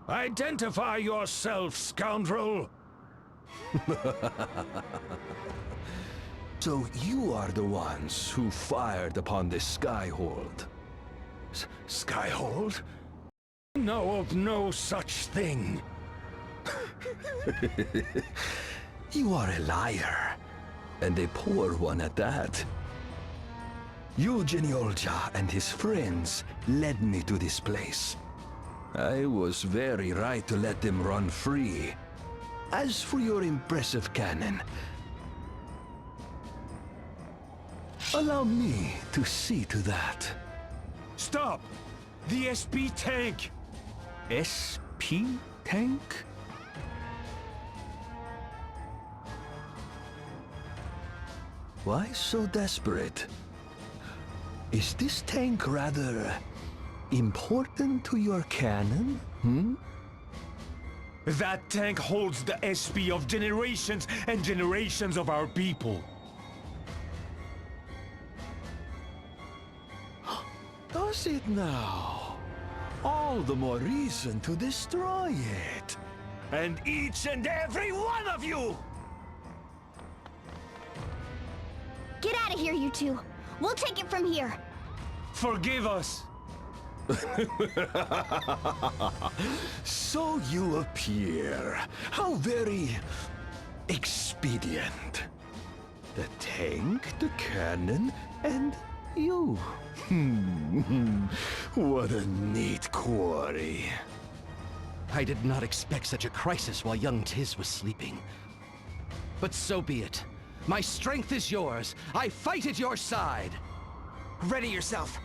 Identify yourself, scoundrel! So you are the ones who fired upon this Skyhold. Skyhold? Know of no such thing. You are a liar, and a poor one at that. Eugene Olja and his friends led me to this place. I was very right to let them run free. As for your impressive cannon, allow me to see to that. Stop! The SP tank! SP tank? Why so desperate? Is this tank rather important to your cannon, That tank holds the SP of generations and generations of our people. Does it now? All the more reason to destroy it. And each and every one of you! Get out of here, you two. We'll take it from here. Forgive us! So you appear. How very expedient. The tank, the cannon, and you. What a neat quarry. I did not expect such a crisis while young Tiz was sleeping. But so be it. My strength is yours. I fight at your side. Ready yourself.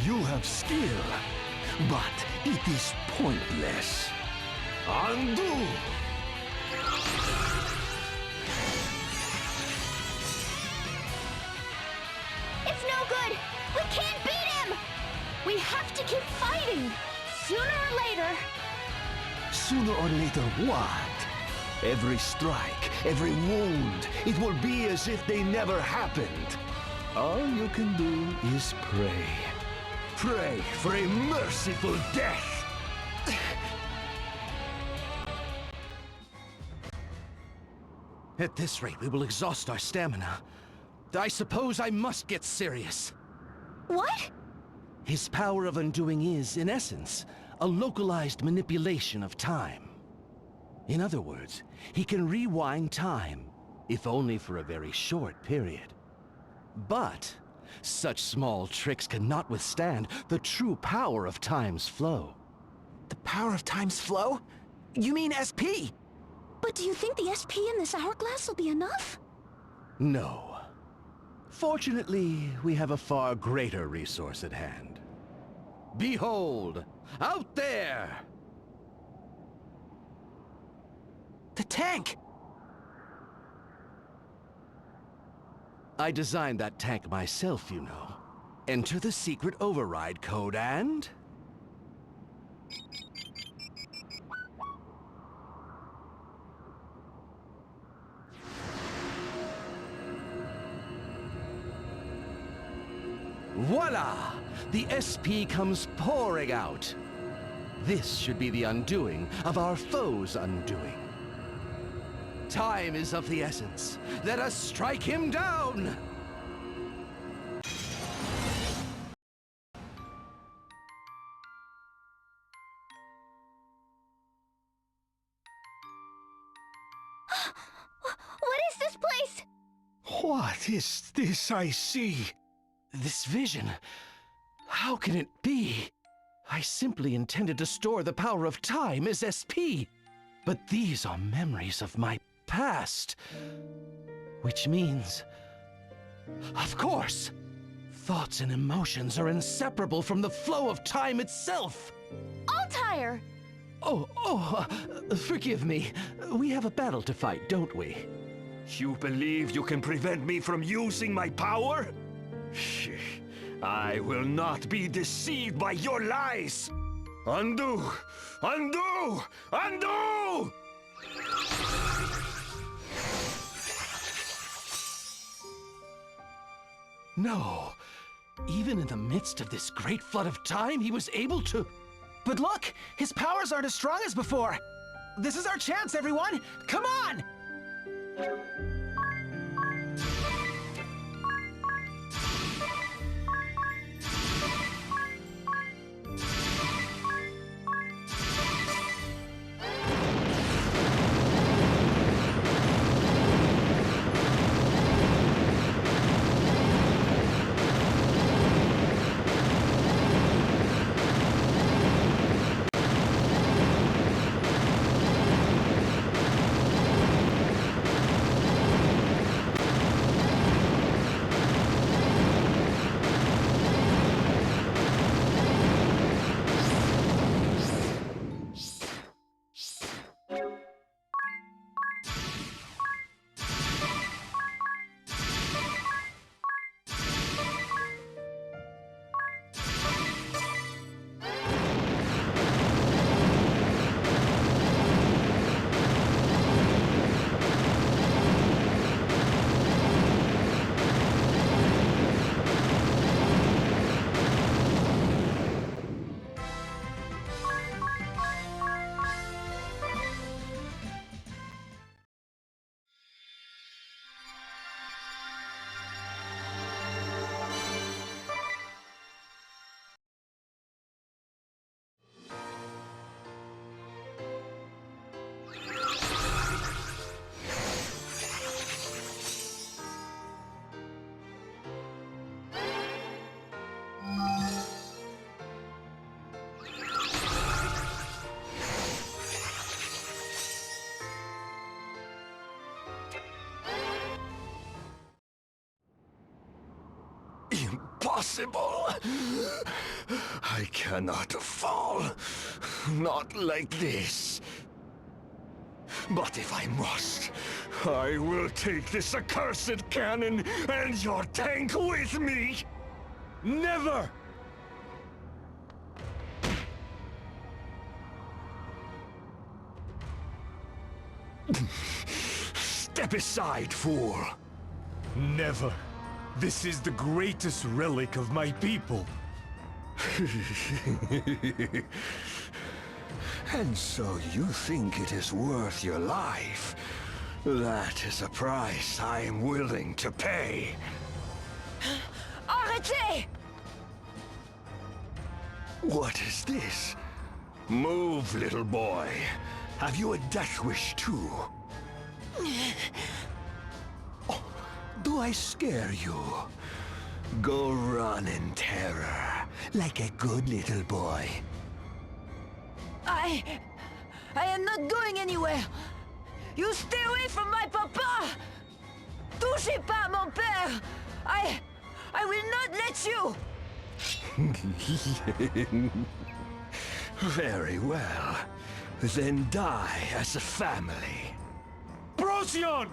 You have skill, but it is pointless. Undo! It's no good! We can't beat him! We have to keep fighting! Sooner or later... Sooner or later what? Every strike, every wound, it will be as if they never happened. All you can do is pray. Pray for a merciful death! At this rate, we will exhaust our stamina. I suppose I must get serious. What? His power of undoing is, in essence, a localized manipulation of time. In other words, he can rewind time, if only for a very short period. But such small tricks cannot withstand the true power of time's flow. The power of time's flow? You mean SP? But do you think the SP in this hourglass will be enough? No. Fortunately, we have a far greater resource at hand. Behold! Out there! The tank! I designed that tank myself, you know. Enter the secret override code and... voila! The SP comes pouring out. This should be the undoing of our foe's undoing. Time is of the essence. Let us strike him down! What is this place? What is this I see? This vision... how can it be? I simply intended to store the power of time as SP. But these are memories of my past. Which means... of course! Thoughts and emotions are inseparable from the flow of time itself! Altair! Forgive me. We have a battle to fight, don't we? You believe you can prevent me from using my power? I will not be deceived by your lies! Undo! Undo! Undo! No. Even in the midst of this great flood of time, he was able to... But look! His powers aren't as strong as before! This is our chance, everyone! Come on! Impossible! I cannot fall. Not like this. But if I must, I will take this accursed cannon and your tank with me! Never! Step aside, fool! Never. This is the greatest relic of my people. And so you think it is worth your life? That is a price I am willing to pay. Arrêtez! What is this? Move, little boy. Have you a death wish too? Oh, do I scare you? Go run in terror, like a good little boy. I am not going anywhere. You stay away from my papa! Touchez pas mon père! I will not let you! Very well. Then die as a family. Procyon!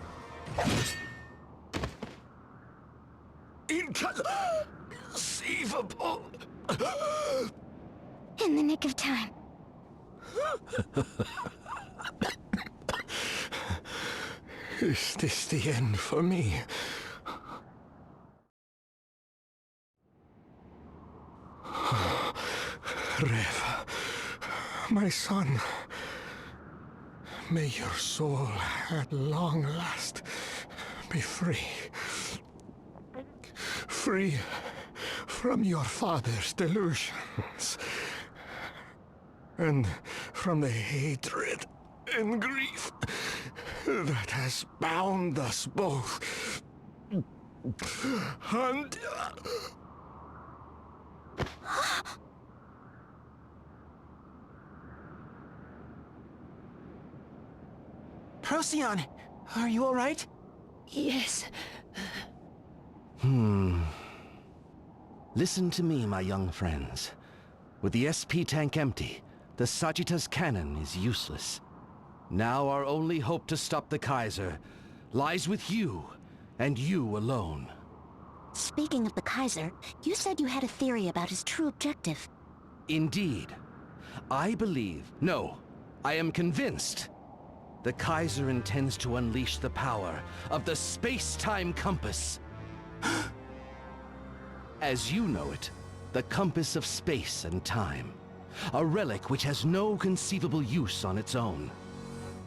Inconceivable! In the nick of time. Is this the end for me? Rev, my son, may your soul at long last be free. Free from your father's delusions, and from the hatred and grief that has bound us both. And... Procyon, are you all right? Yes. Listen to me, my young friends. With the SP tank empty, The Sagittas cannon is useless. Now our only hope to stop the Kaiser lies with you, and you alone. Speaking of the Kaiser, you said you had a theory about his true objective. Indeed. I believe, no, I am convinced, the Kaiser intends to unleash the power of the space-time compass. As you know it, the compass of space and time. A relic which has no conceivable use on its own.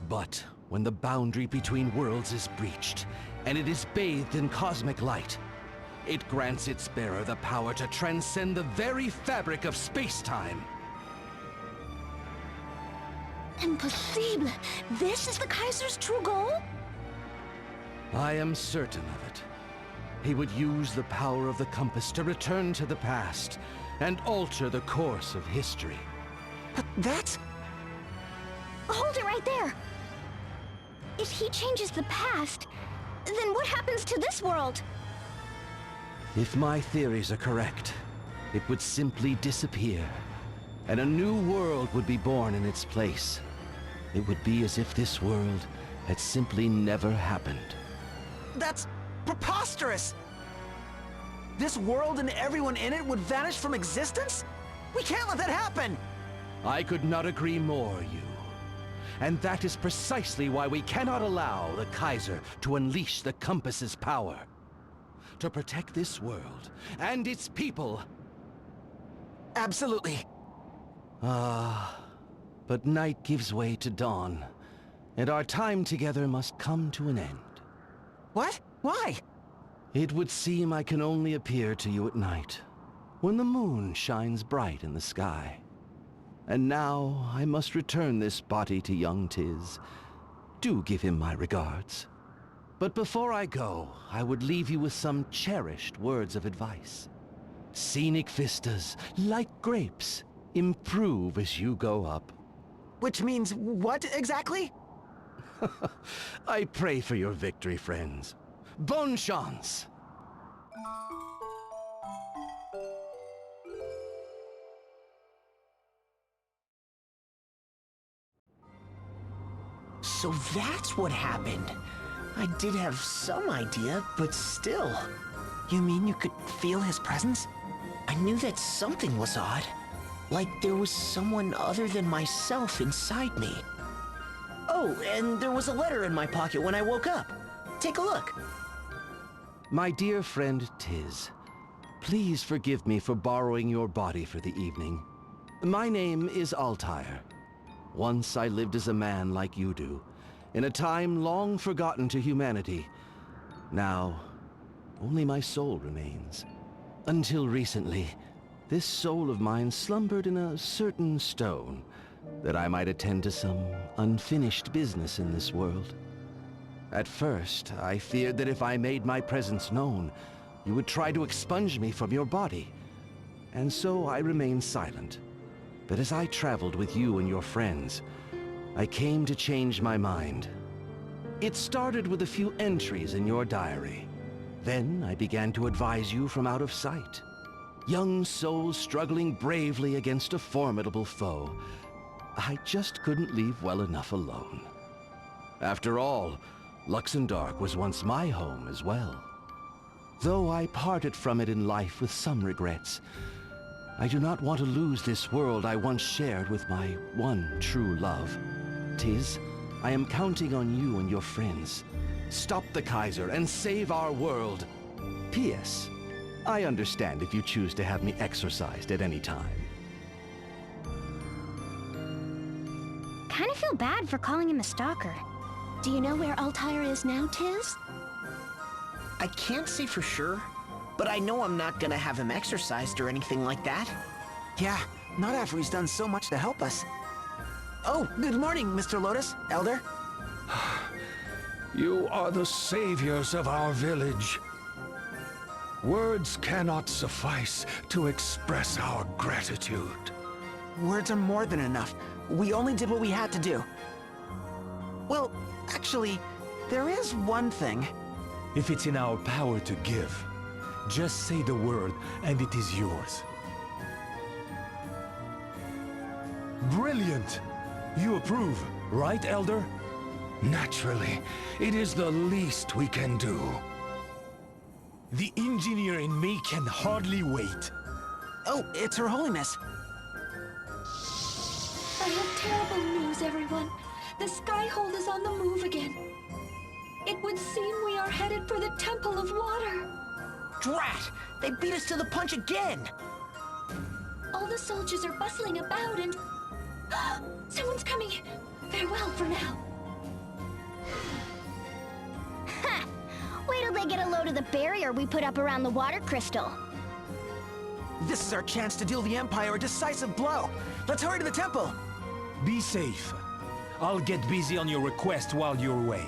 But when the boundary between worlds is breached, and it is bathed in cosmic light, it grants its bearer the power to transcend the very fabric of space-time. Impossible! This is the Kaiser's true goal? I am certain of it. He would use the power of the compass to return to the past and alter the course of history. But that's... Hold it right there! If he changes the past, then what happens to this world? If my theories are correct, it would simply disappear, and a new world would be born in its place. It would be as if this world had simply never happened. that's preposterous! This world and everyone in it would vanish from existence? We can't let that happen! I could not agree more, you. And that is precisely why we cannot allow the Kaiser to unleash the compass's power. To protect this world and its people. Absolutely. But night gives way to dawn, and our time together must come to an end. What? Why? It would seem I can only appear to you at night, when the moon shines bright in the sky. And now I must return this body to young Tiz. Do give him my regards. But before I go, I would leave you with some cherished words of advice. Scenic vistas, like grapes, improve as you go up. Which means what exactly? I pray for your victory, friends. Bonne chance! So that's what happened. I did have some idea, but still. You mean you could feel his presence? I knew that something was odd. Like there was someone other than myself inside me. Oh, and there was a letter in my pocket when I woke up. Take a look. My dear friend Tiz, please forgive me for borrowing your body for the evening. My name is Altair. Once I lived as a man like you do, in a time long forgotten to humanity. Now, only my soul remains. Until recently, this soul of mine slumbered in a certain stone, that I might attend to some unfinished business in this world. At first, I feared that if I made my presence known, you would try to expunge me from your body. And so I remained silent. But as I traveled with you and your friends, I came to change my mind. It started with a few entries in your diary. Then I began to advise you from out of sight. Young souls struggling bravely against a formidable foe. I just couldn't leave well enough alone. After all, Luxembourg was once my home as well. Though I parted from it in life with some regrets, I do not want to lose this world I once shared with my one true love. Tiz, I am counting on you and your friends. Stop the Kaiser and save our world. P.S. I understand if you choose to have me exorcised at any time. Kinda feel bad for calling him a stalker. Do you know where Altair is now, Tiz? I can't say for sure, but I know I'm not gonna have him exorcised or anything like that. Yeah, not after he's done so much to help us. Oh, good morning, Mr. Lotus, Elder. You are the saviors of our village. Words cannot suffice to express our gratitude. Words are more than enough. We only did what we had to do. Well, actually, there is one thing. If it's in our power to give, just say the word and it is yours. Brilliant! You approve, right, Elder? Naturally, it is the least we can do. The engineer in me can hardly wait. Oh, it's Her Holiness. I have terrible news, everyone. The Skyhold is on the move again. It would seem we are headed for the Temple of Water. Drat! They beat us to the punch again! All the soldiers are bustling about and... Someone's coming! Farewell for now. Ha! Wait till they get a load of the barrier we put up around the water crystal. This is our chance to deal the Empire a decisive blow. Let's hurry to the temple. Be safe. I'll get busy on your request while you're away.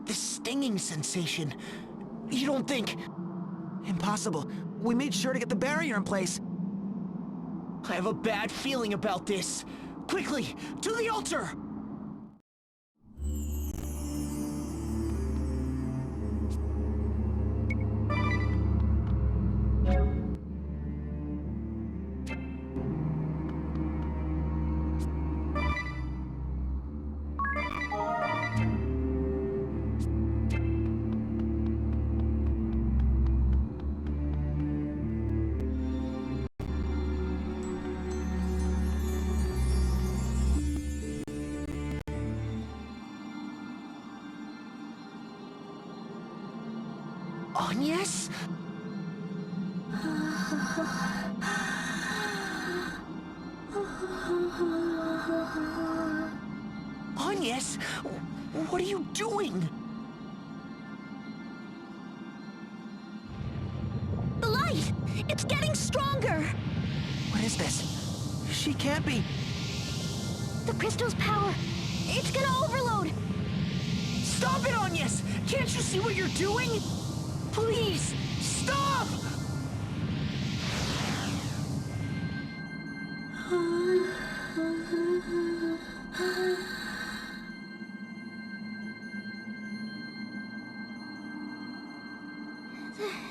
This stinging sensation. You don't think... Impossible. We made sure to get the barrier in place. I have a bad feeling about this. Quickly, to the altar! Agnes? Agnes? What are you doing? The light! It's getting stronger! What is this? She can't be... The crystal's power, it's gonna overload! Stop it, Agnes! Can't you see what you're doing? Please, stop!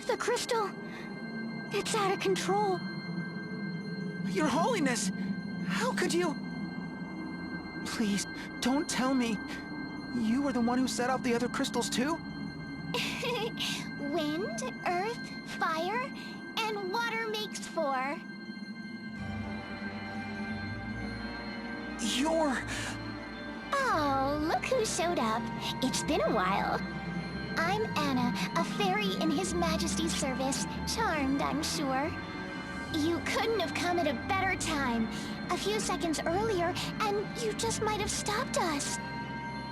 The crystal... it's out of control. Your Holiness! How could you... Please, don't tell me. You were the one who set off the other crystals too? Wind, earth, fire, and water makes four. You're... Oh, look who showed up. It's been a while. I'm Anna, a fairy in His Majesty's service. Charmed, I'm sure. You couldn't have come at a better time. A few seconds earlier, and you just might have stopped us.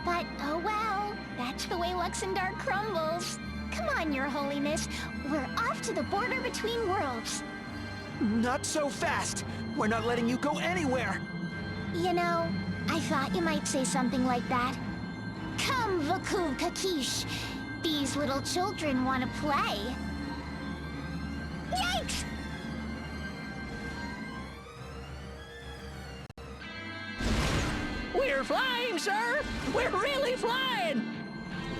But, oh well, that's the way Luxendar crumbles. Come on, Your Holiness. We're off to the border between worlds. Not so fast! We're not letting you go anywhere! You know, I thought you might say something like that. Come, Vakuv Kakish. These little children want to play. Yikes! We're flying, sir! We're really flying!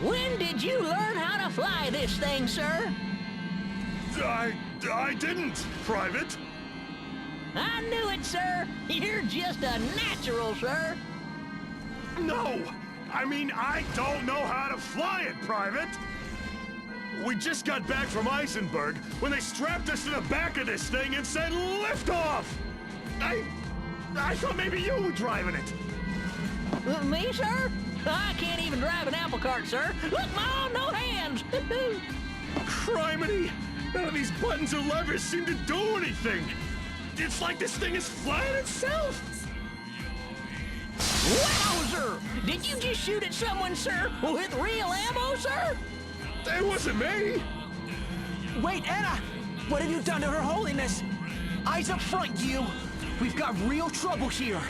When did you learn how to fly this thing, sir? I didn't, Private. I knew it, sir! You're just a natural, sir! No! I mean, I don't know how to fly it, Private! We just got back from Eisenberg when they strapped us to the back of this thing and said lift off! I thought maybe you were driving it! Me, sir? I can't even drive an apple cart, sir! Look, Mom, no hands! Criminy! None of these buttons or levers seem to do anything! It's like this thing is flying itself! Wowzer! Did you just shoot at someone, sir? With real ammo, sir? It wasn't me! Wait, Anna! What have you done to Her Holiness? Eyes up front, you! We've got real trouble here!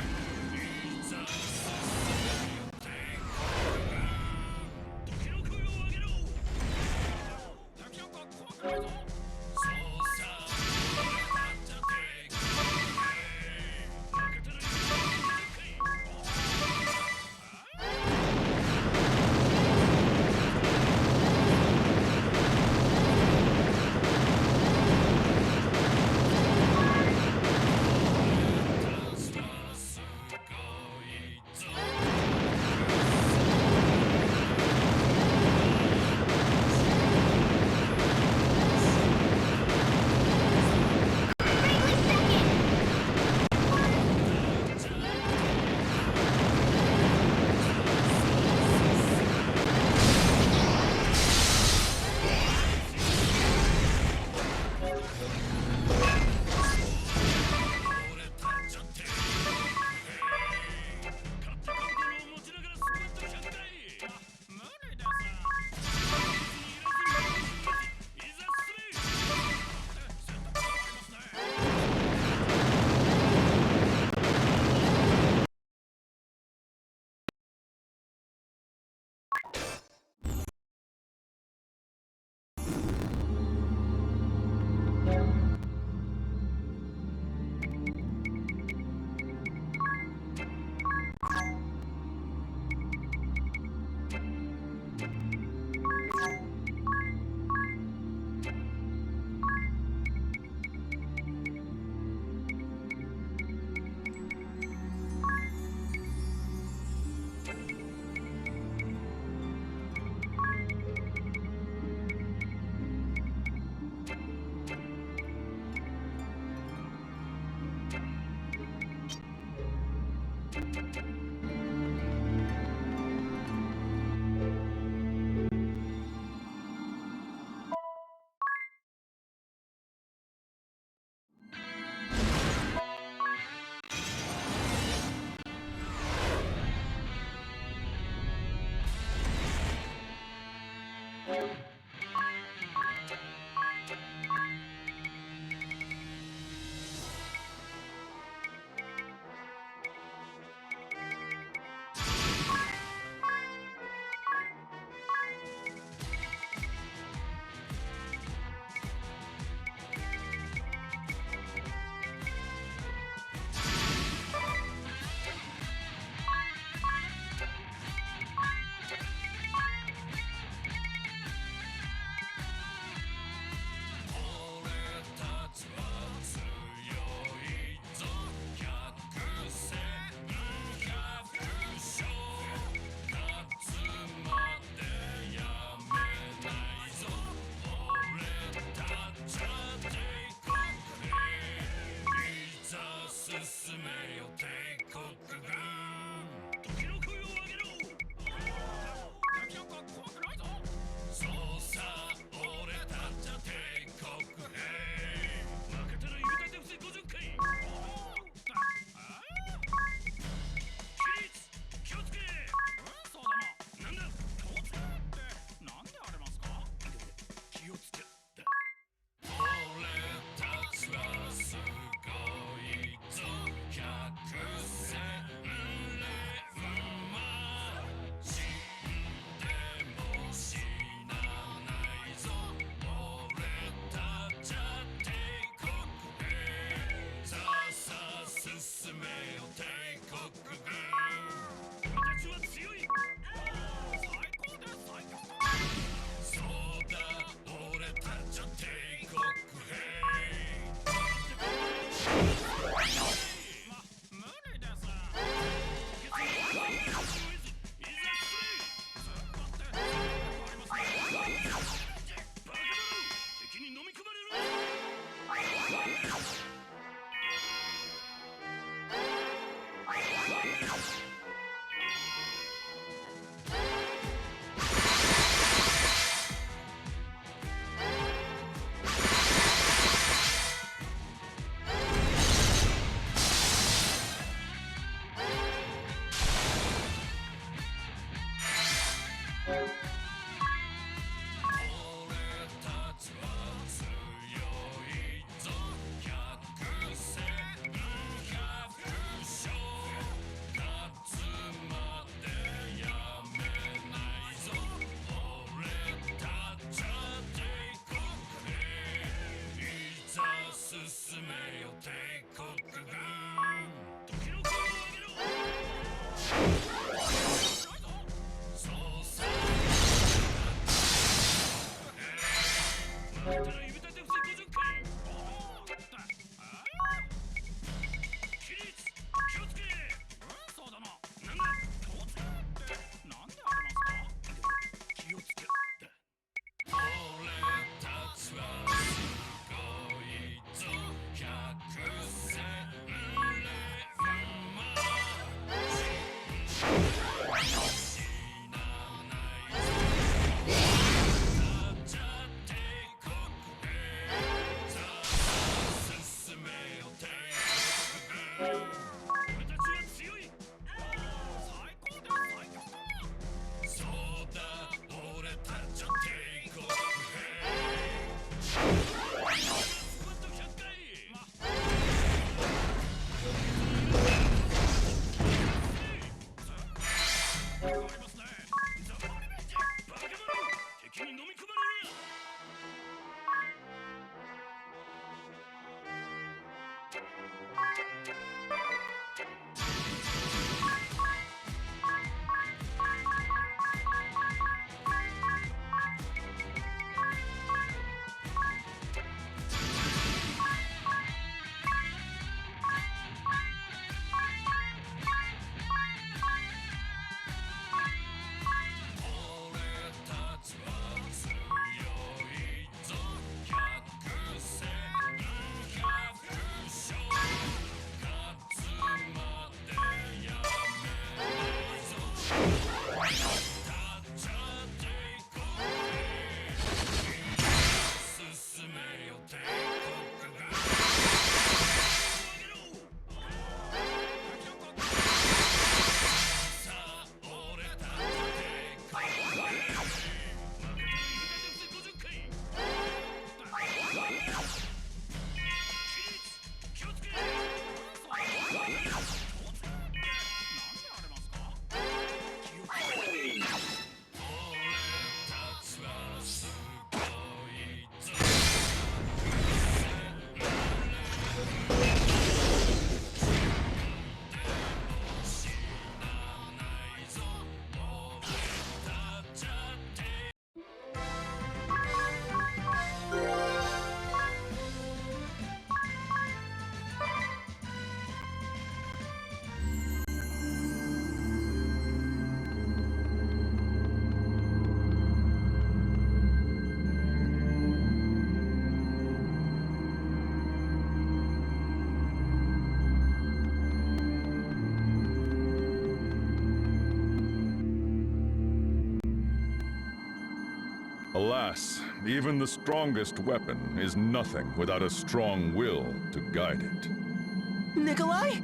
Alas, even the strongest weapon is nothing without a strong will to guide it. Nikolai?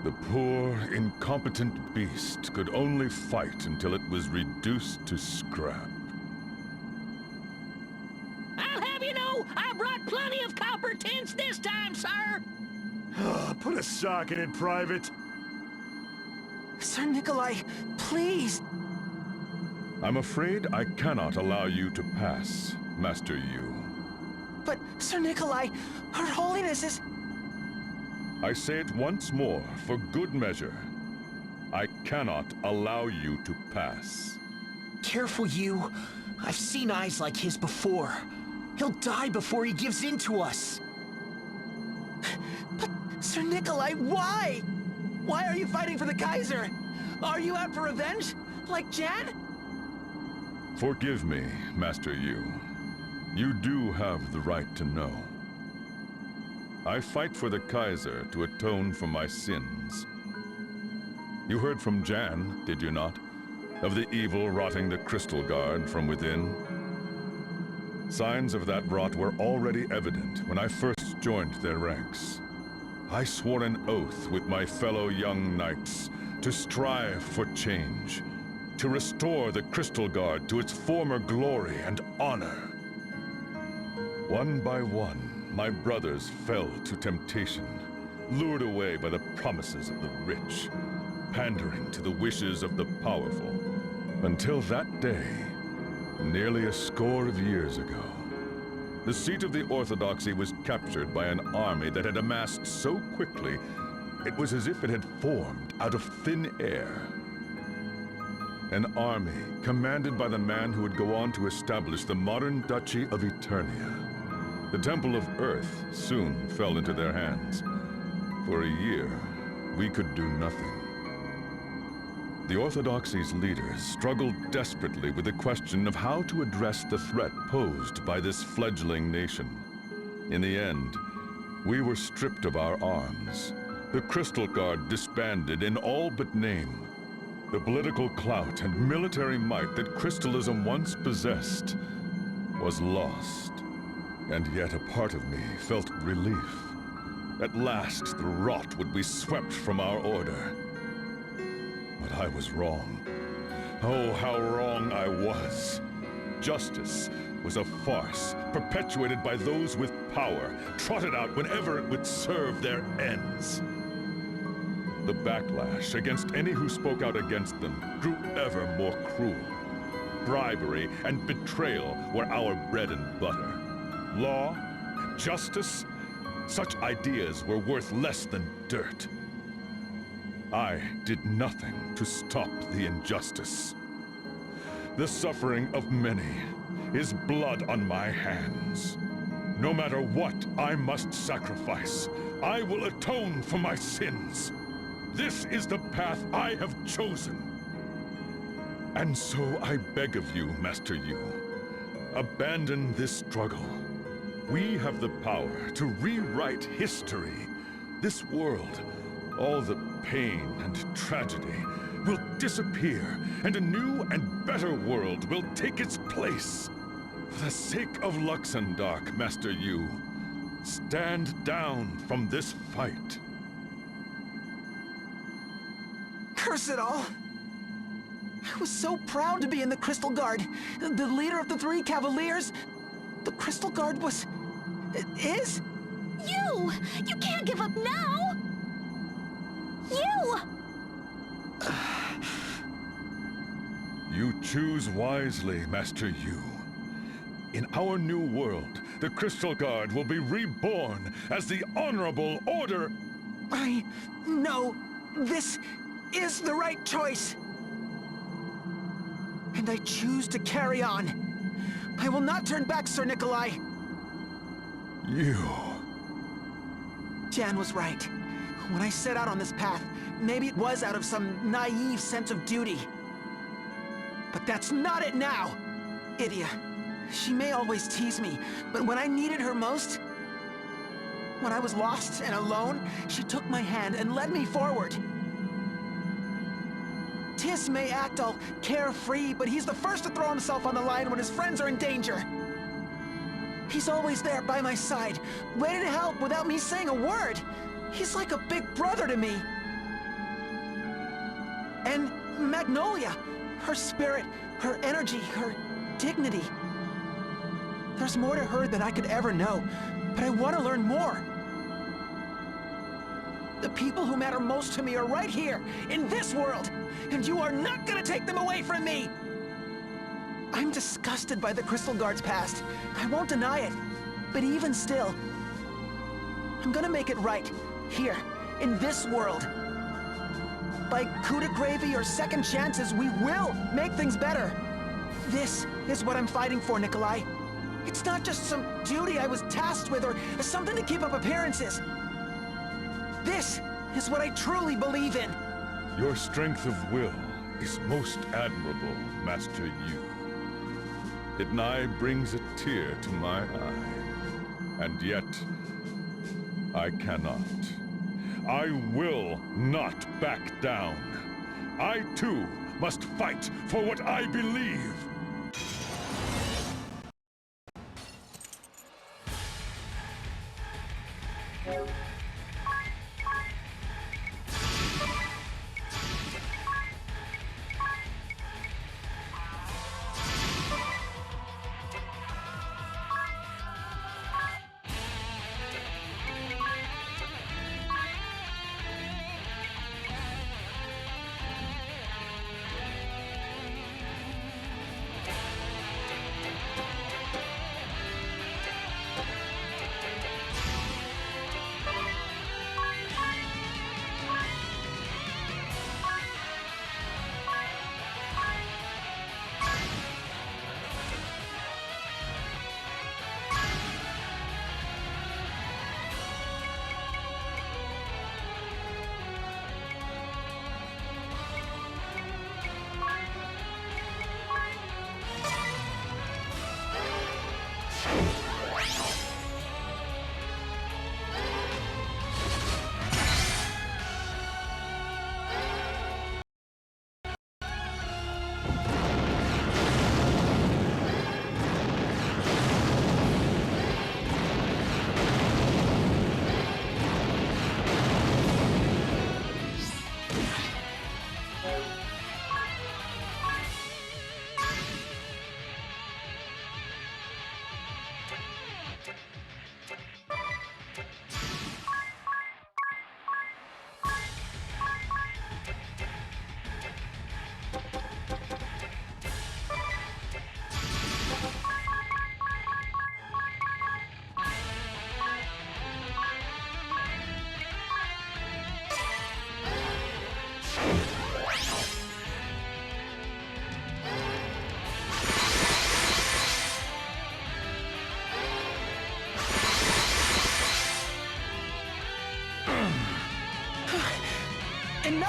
The poor, incompetent beast could only fight until it was reduced to scrap. I'll have you know, I brought plenty of copper tins this time, sir. Put a sock in it, Private. Sir Nikolai, please! I'm afraid I cannot allow you to pass, Master Yu. But, Sir Nikolai, Her Holiness is... I say it once more, for good measure. I cannot allow you to pass. Careful, you. I've seen eyes like his before. He'll die before he gives in to us. But, Sir Nikolai, why? Why are you fighting for the Kaiser? Are you out for revenge? Like Jan? Forgive me, Master Yu. You do have the right to know. I fight for the Kaiser to atone for my sins. You heard from Jan, did you not? Of the evil rotting the Crystal Guard from within? Signs of that rot were already evident when I first joined their ranks. I swore an oath with my fellow young knights to strive for change, to restore the Crystal Guard to its former glory and honor. One by one, my brothers fell to temptation, lured away by the promises of the rich, pandering to the wishes of the powerful. Until that day, nearly a score of years ago, the seat of the Orthodoxy was captured by an army that had amassed so quickly, it was as if it had formed out of thin air. An army commanded by the man who would go on to establish the modern Duchy of Eternia. The Temple of Earth soon fell into their hands. For a year, we could do nothing. The Orthodoxy's leaders struggled desperately with the question of how to address the threat posed by this fledgling nation. In the end, we were stripped of our arms. The Crystal Guard disbanded in all but name. The political clout and military might that Crystalism once possessed was lost. And yet a part of me felt relief. At last, the rot would be swept from our order. But I was wrong. Oh, how wrong I was. Justice was a farce, perpetuated by those with power, trotted out whenever it would serve their ends. The backlash against any who spoke out against them grew ever more cruel. Bribery and betrayal were our bread and butter. Law, justice, such ideas were worth less than dirt. I did nothing to stop the injustice. The suffering of many is blood on my hands. No matter what I must sacrifice, I will atone for my sins. This is the path I have chosen. And so I beg of you, Master Yu, abandon this struggle. We have the power to rewrite history. This world, all the pain and tragedy, will disappear, and a new and better world will take its place. For the sake of Luxemdark, Master Yu, stand down from this fight. Curse it all! I was so proud to be in the Crystal Guard. The leader of the 3 Cavaliers. The Crystal Guard was... is? You! You can't give up now! You! You choose wisely, Master Yu. In our new world, the Crystal Guard will be reborn as the Honorable Order. I know this is the right choice. And I choose to carry on. I will not turn back, Sir Nikolai. You... Jan was right. When I set out on this path, maybe it was out of some naive sense of duty. But that's not it now! Idia, she may always tease me, but when I needed her most, when I was lost and alone, she took my hand and led me forward. Tis may act all carefree, but he's the first to throw himself on the line when his friends are in danger. He's always there by my side, ready to help without me saying a word. He's like a big brother to me. And Magnolia, her spirit, her energy, her dignity. There's more to her than I could ever know, but I want to learn more. The people who matter most to me are right here, in this world, and you are not gonna take them away from me! I'm disgusted by the Crystal Guard's past. I won't deny it, but even still, I'm gonna make it right, here, in this world. By coup de grace or second chances, we will make things better. This is what I'm fighting for, Nikolai. It's not just some duty I was tasked with or something to keep up appearances. This is what I truly believe in. Your strength of will is most admirable, Master Yu. It nigh brings a tear to my eye. And yet, I cannot. I will not back down. I too must fight for what I believe.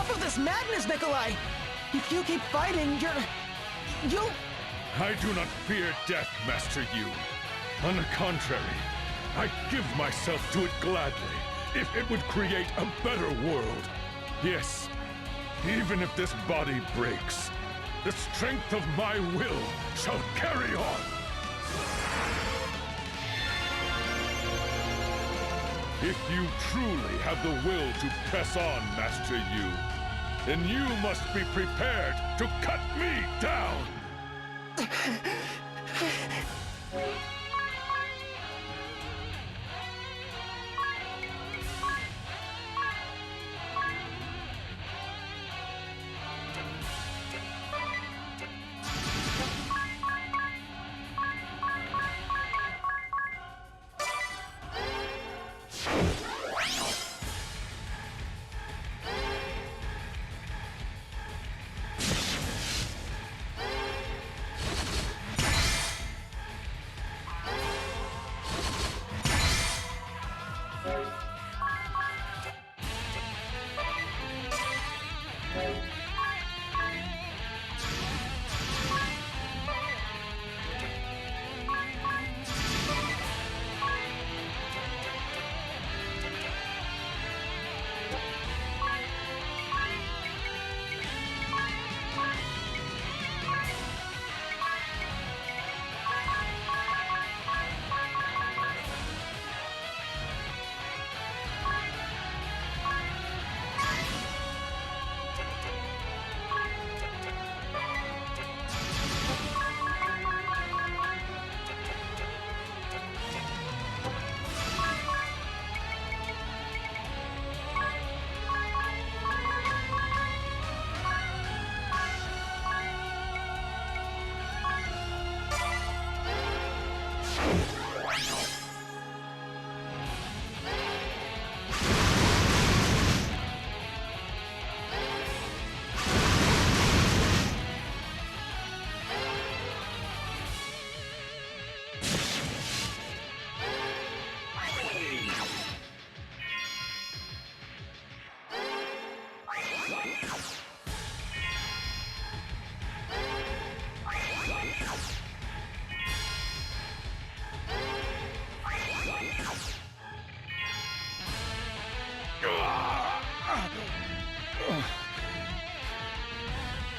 Enough of this madness, Nikolai! If you keep fighting, you'll... I do not fear death, Master Yu. On the contrary, I give myself to it gladly, if it would create a better world. Yes, even if this body breaks, the strength of my will shall carry on. If you truly have the will to press on, Master Yu, then you must be prepared to cut me down!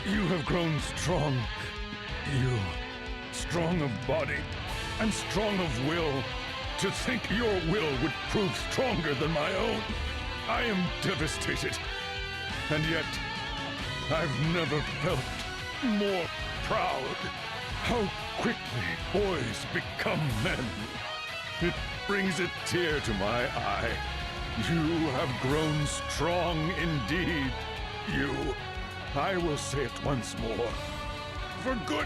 You have grown strong. You, strong of body and strong of will. To think your will would prove stronger than my own. I am devastated. And yet, I've never felt more proud. How quickly boys become men. It brings a tear to my eye. You have grown strong indeed. You. I will say it once more. For good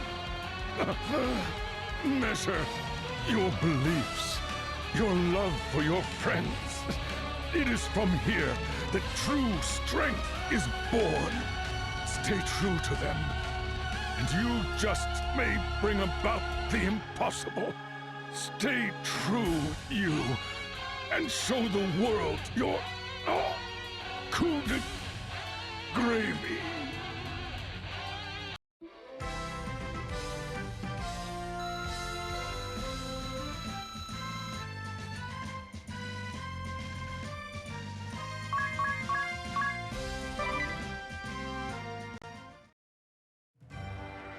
measure, your beliefs, your love for your friends. It is from here that true strength is born. Stay true to them, and you just may bring about the impossible. Stay true, you, and show the world your coup de gravy.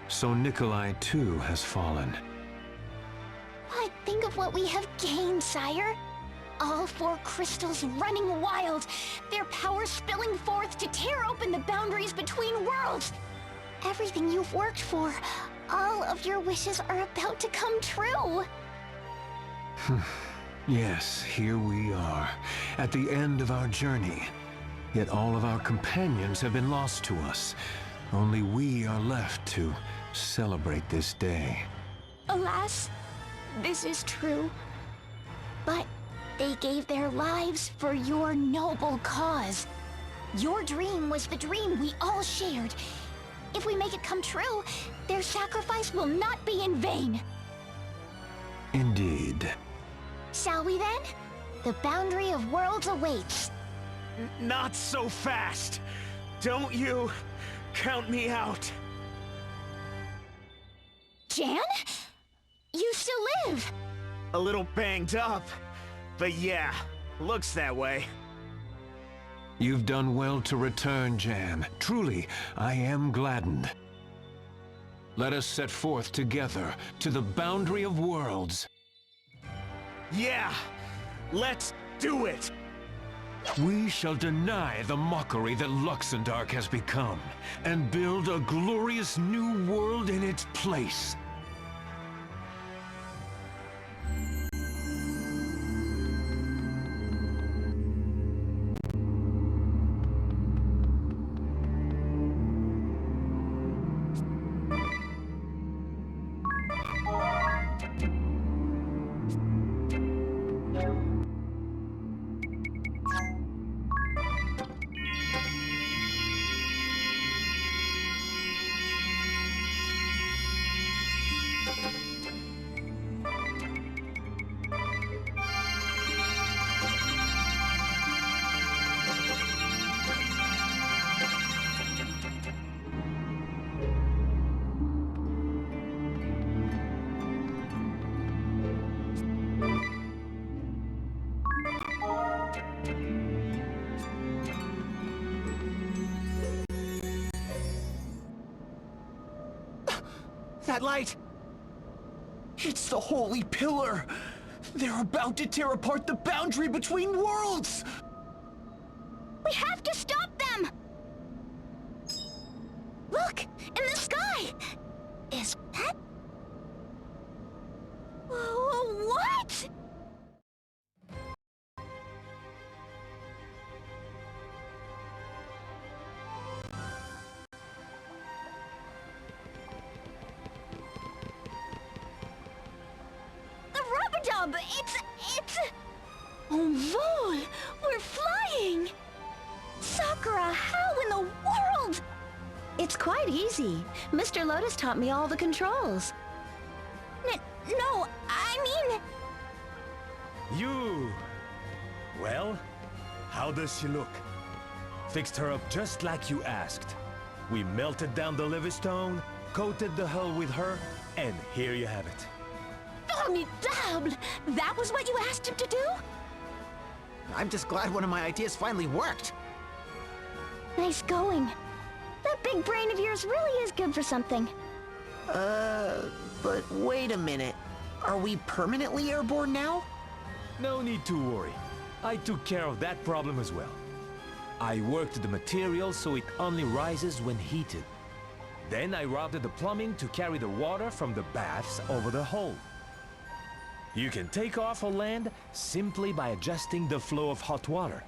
So Nikolai too has fallen. But think of what we have gained, sire. All 4 crystals running wild, their power spilling forth to tear open the boundaries between worlds. Everything you've worked for, all of your wishes are about to come true. Yes, here we are, at the end of our journey. Yet all of our companions have been lost to us. Only we are left to celebrate this day. Alas, this is true. But they gave their lives for your noble cause. Your dream was the dream we all shared. If we make it come true, their sacrifice will not be in vain. Indeed. Shall we then? The boundary of worlds awaits. Not so fast! Don't you count me out. Jan? You still live? A little banged up, but yeah, looks that way. You've done well to return, Jan. Truly, I am gladdened. Let us set forth together to the boundary of worlds. Yeah, let's do it! We shall deny the mockery that Luxembourg has become, and build a glorious new world in its place. That light! It's the Holy Pillar! They're about to tear apart the boundary between worlds! We have to stop them! Look! In the sky! Is that... What? The rubber-dub! It's... Oh, Vol! We're flying! Sakura, how in the world? It's quite easy. Mr. Lotus taught me all the controls. No, I mean... You! Well, how does she look? Fixed her up just like you asked. We melted down the Livingstone, coated the hull with her, and here you have it. Formidable! That was what you asked him to do? I'm just glad one of my ideas finally worked. Nice going. That big brain of yours really is good for something. But wait a minute. Are we permanently airborne now? No need to worry. I took care of that problem as well. I worked the material so it only rises when heated. Then I routed the plumbing to carry the water from the baths over the hull. You can take off or land simply by adjusting the flow of hot water.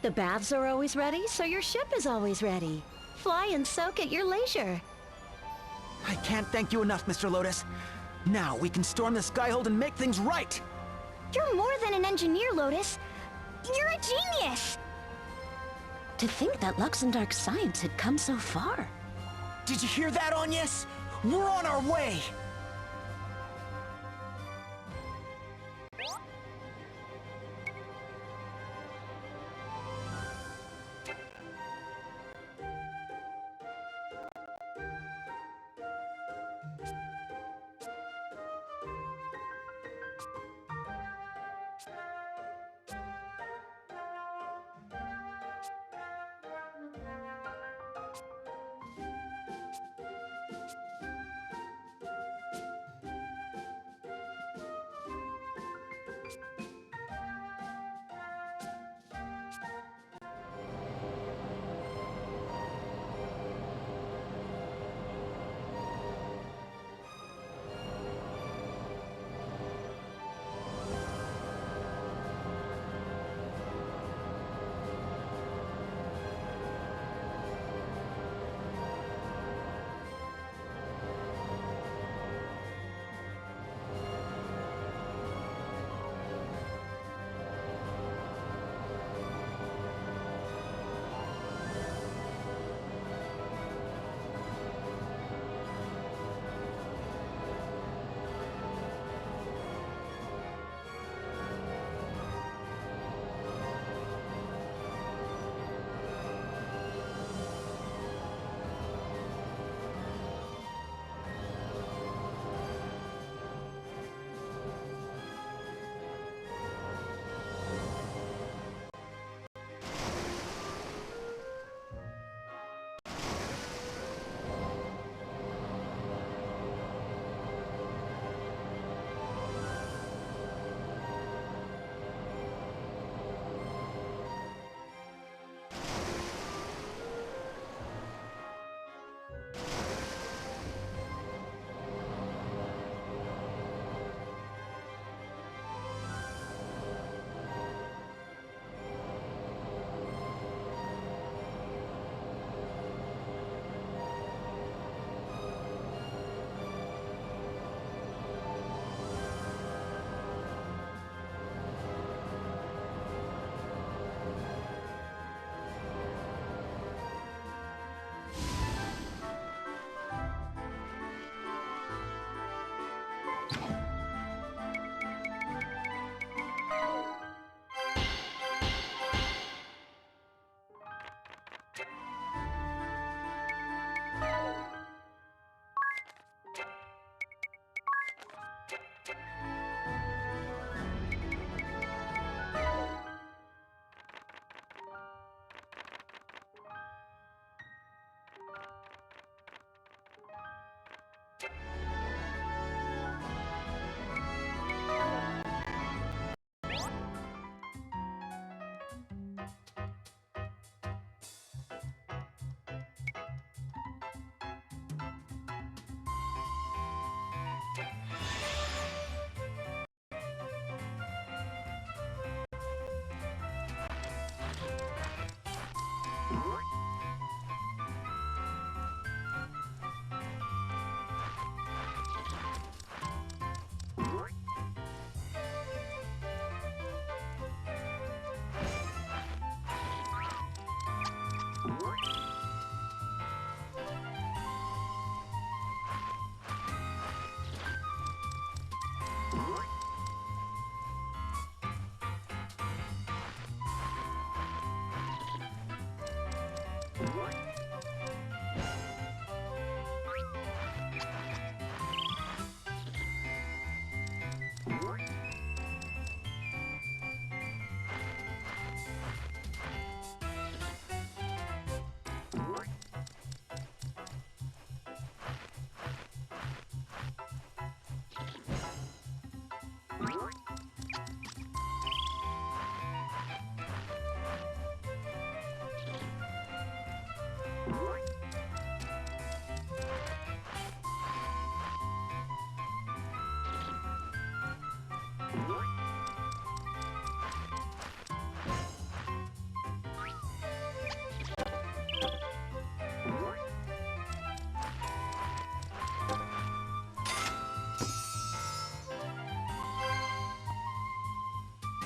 The baths are always ready, so your ship is always ready. Fly and soak at your leisure. I can't thank you enough, Mr. Lotus. Now we can storm the Skyhold and make things right! You're more than an engineer, Lotus. You're a genius! To think that Luxembourg's science had come so far. Did you hear that, Agnes? We're on our way!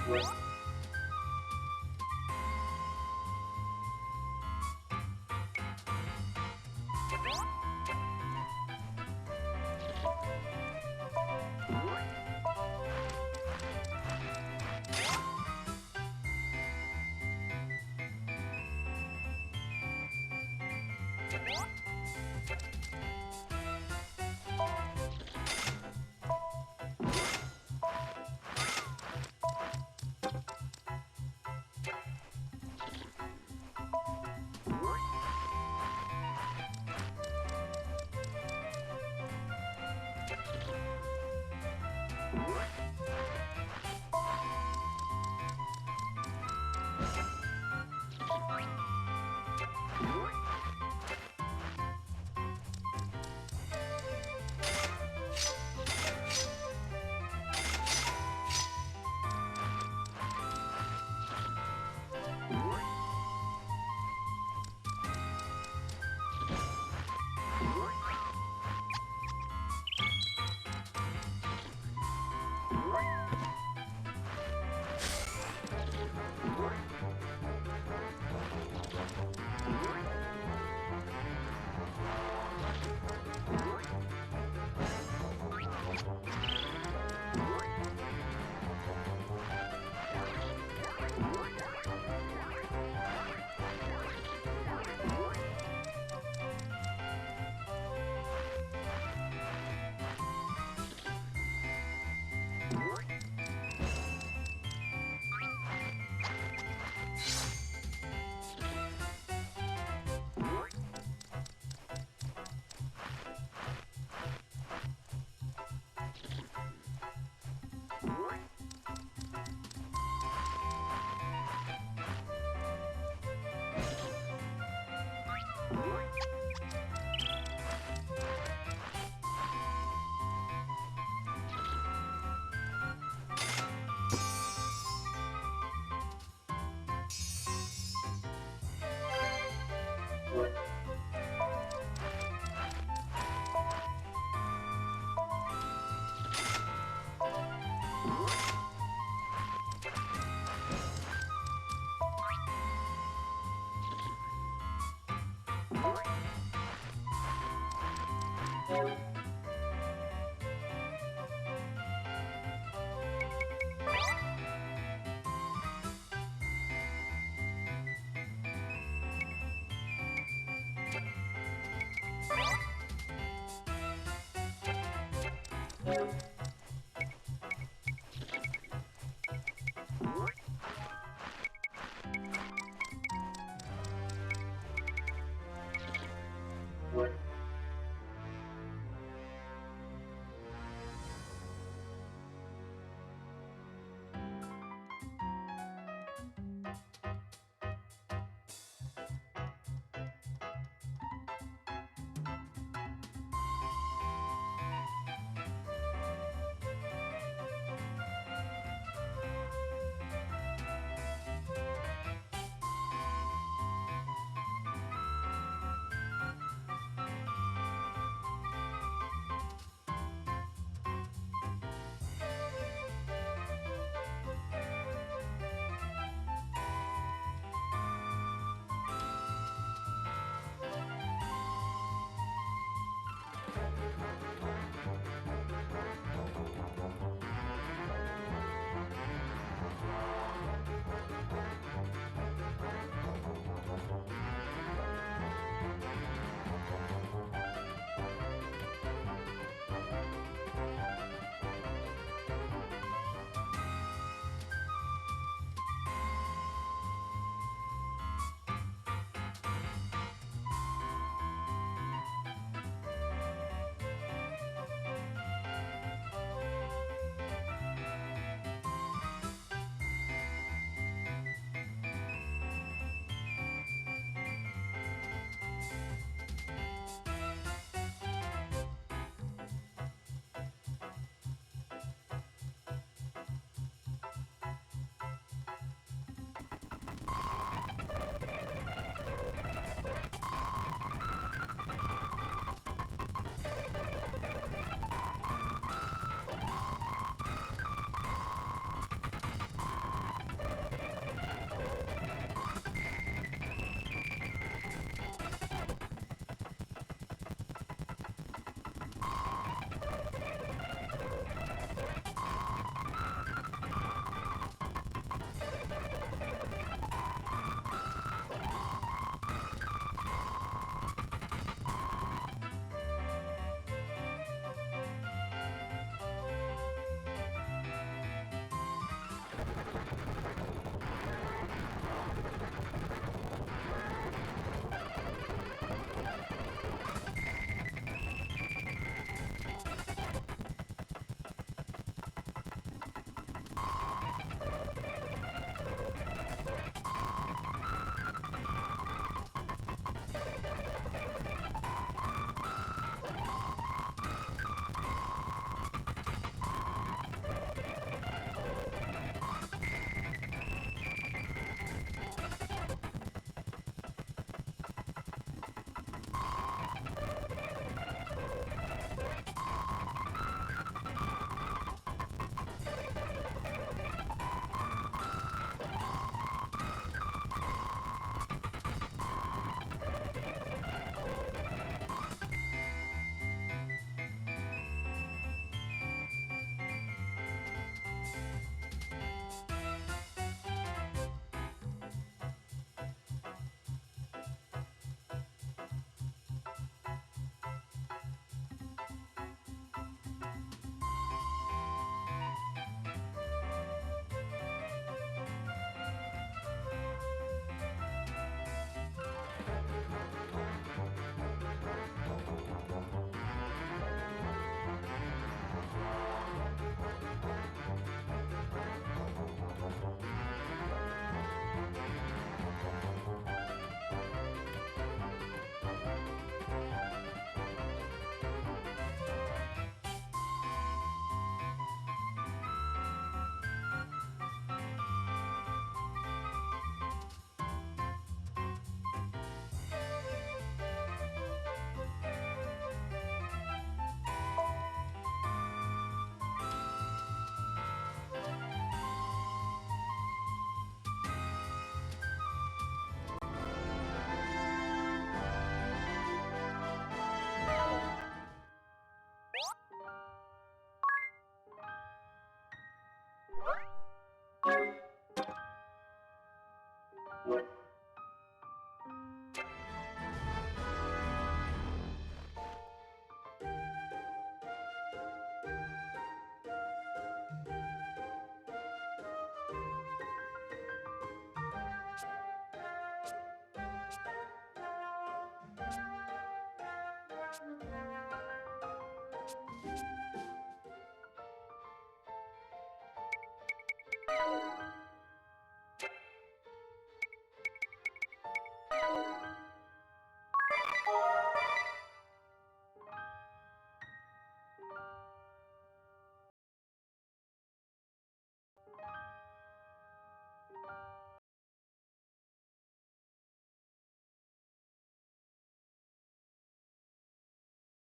you